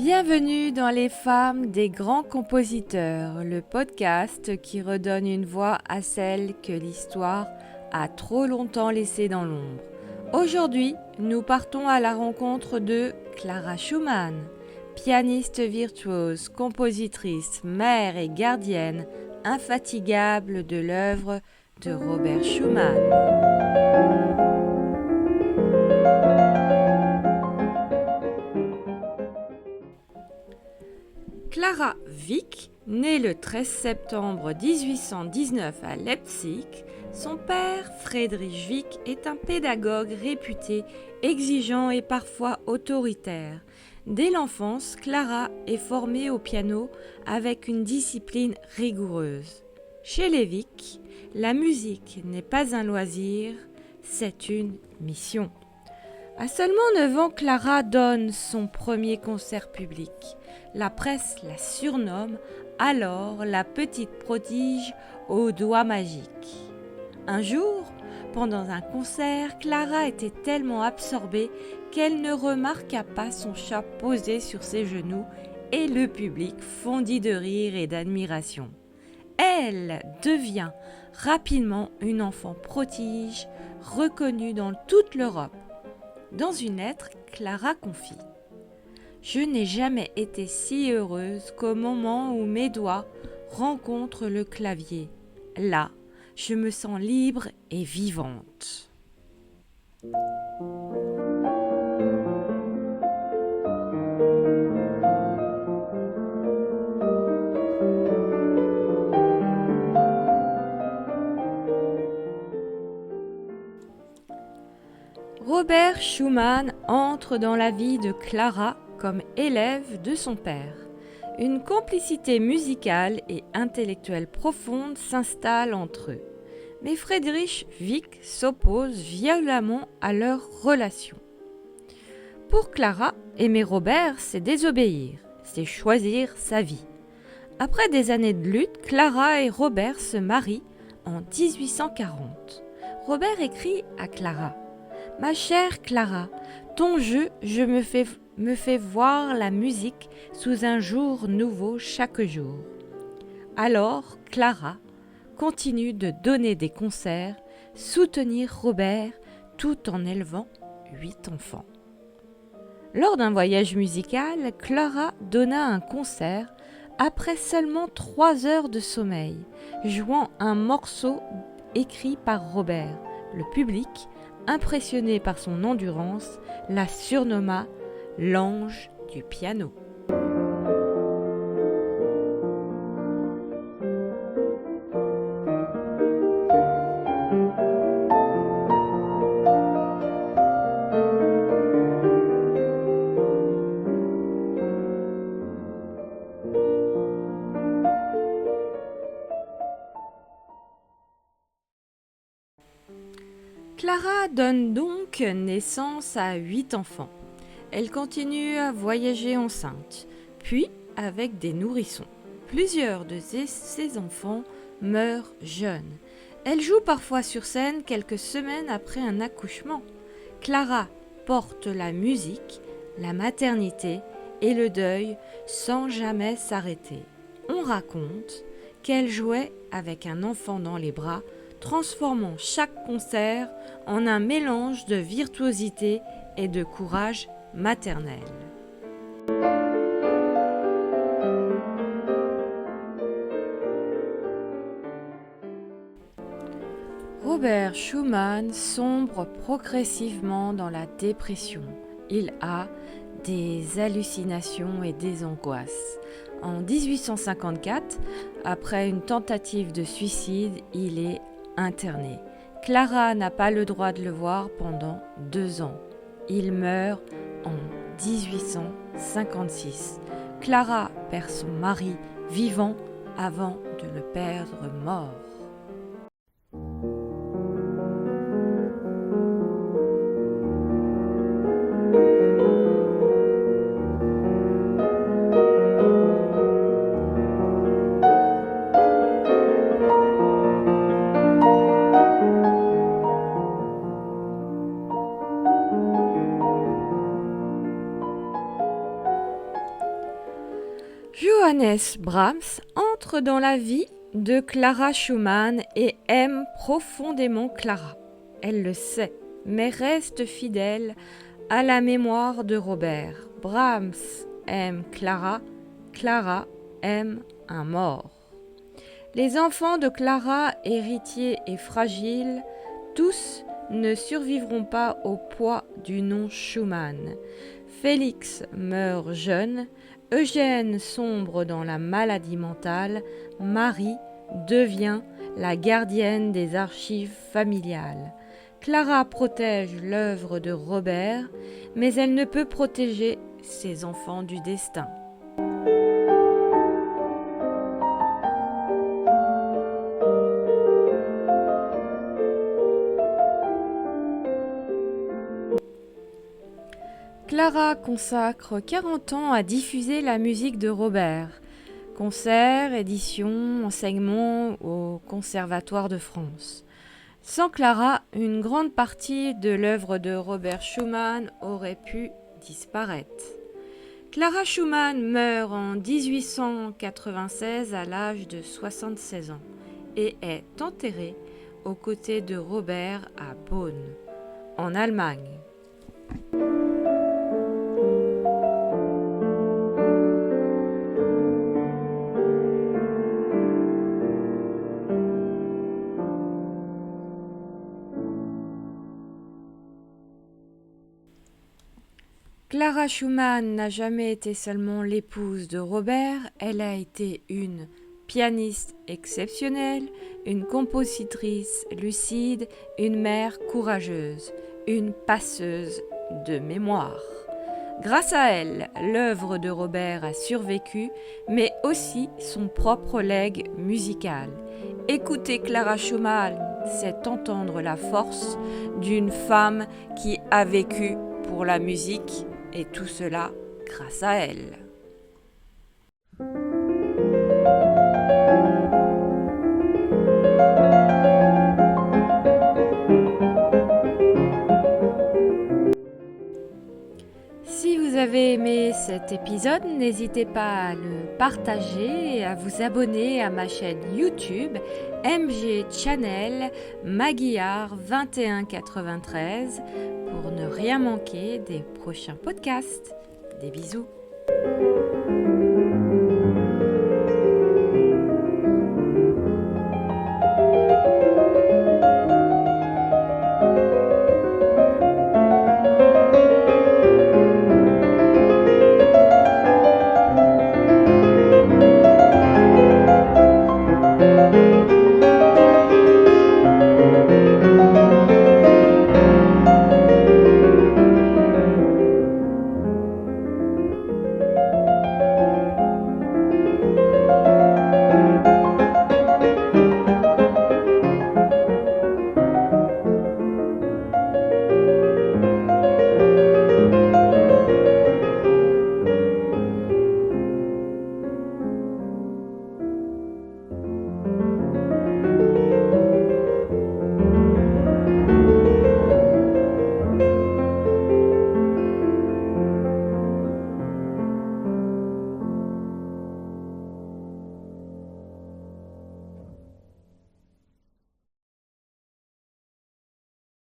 Bienvenue dans Les femmes des grands compositeurs, le podcast qui redonne une voix à celles que l'histoire a trop longtemps laissées dans l'ombre. Aujourd'hui, nous partons à la rencontre de Clara Schumann, pianiste virtuose, compositrice, mère et gardienne infatigable de l'œuvre de Robert Schumann. Clara Wieck, née le 13 septembre 1819 à Leipzig, son père, Friedrich Wieck, est un pédagogue réputé, exigeant et parfois autoritaire. Dès l'enfance, Clara est formée au piano avec une discipline rigoureuse. Chez les Wieck, la musique n'est pas un loisir, c'est une mission. À seulement 9 ans, Clara donne son premier concert public. La presse la surnomme alors la petite prodige aux doigts magiques. Un jour, pendant un concert, Clara était tellement absorbée qu'elle ne remarqua pas son chat posé sur ses genoux et le public fondit de rire et d'admiration. Elle devient rapidement une enfant prodige reconnue dans toute l'Europe. Dans une lettre, Clara confie « Je n'ai jamais été si heureuse qu'au moment où mes doigts rencontrent le clavier. Là, je me sens libre et vivante. » Robert Schumann entre dans la vie de Clara comme élève de son père. Une complicité musicale et intellectuelle profonde s'installe entre eux. Mais Friedrich Wieck s'oppose violemment à leur relation. Pour Clara, aimer Robert, c'est désobéir, c'est choisir sa vie. Après des années de lutte, Clara et Robert se marient en 1840. Robert écrit à Clara « Ma chère Clara, ton jeu, me fait voir la musique sous un jour nouveau chaque jour. » Alors, Clara continue de donner des concerts, soutenir Robert tout en élevant 8 enfants. Lors d'un voyage musical, Clara donna un concert après seulement 3 heures de sommeil, jouant un morceau écrit par Robert. Le public, impressionné par son endurance, la surnomma l'ange du piano. Clara donne donc naissance à 8 enfants. Elle continue à voyager enceinte, puis avec des nourrissons. Plusieurs de ses enfants meurent jeunes. Elle joue parfois sur scène quelques semaines après un accouchement. Clara porte la musique, la maternité et le deuil sans jamais s'arrêter. On raconte qu'elle jouait avec un enfant dans les bras, transformant chaque concert en un mélange de virtuosité et de courage maternel. Robert Schumann sombre progressivement dans la dépression. Il a des hallucinations et des angoisses. En 1854, après une tentative de suicide, il est interné. Clara n'a pas le droit de le voir pendant 2 ans. Il meurt en 1856. Clara perd son mari vivant avant de le perdre mort. Johannes Brahms entre dans la vie de Clara Schumann et aime profondément Clara. Elle le sait, mais reste fidèle à la mémoire de Robert. Brahms aime Clara, Clara aime un mort. Les enfants de Clara, héritiers et fragiles, tous ne survivront pas au poids du nom Schumann. Félix meurt jeune, Eugène sombre dans la maladie mentale, Marie devient la gardienne des archives familiales. Clara protège l'œuvre de Robert, mais elle ne peut protéger ses enfants du destin. Clara consacre 40 ans à diffuser la musique de Robert. Concerts, éditions, enseignements au Conservatoire de France. Sans Clara, une grande partie de l'œuvre de Robert Schumann aurait pu disparaître. Clara Schumann meurt en 1896 à l'âge de 76 ans et est enterrée aux côtés de Robert à Bonn, en Allemagne. Clara Schumann n'a jamais été seulement l'épouse de Robert, elle a été une pianiste exceptionnelle, une compositrice lucide, une mère courageuse, une passeuse de mémoire. Grâce à elle, l'œuvre de Robert a survécu, mais aussi son propre legs musical. Écouter Clara Schumann, c'est entendre la force d'une femme qui a vécu pour la musique, et tout cela grâce à elle. Si vous avez aimé cet épisode, n'hésitez pas à le partager et à vous abonner à ma chaîne YouTube MG Channel Magyar 2193 pour ne rien manquer des prochains podcasts. Des bisous.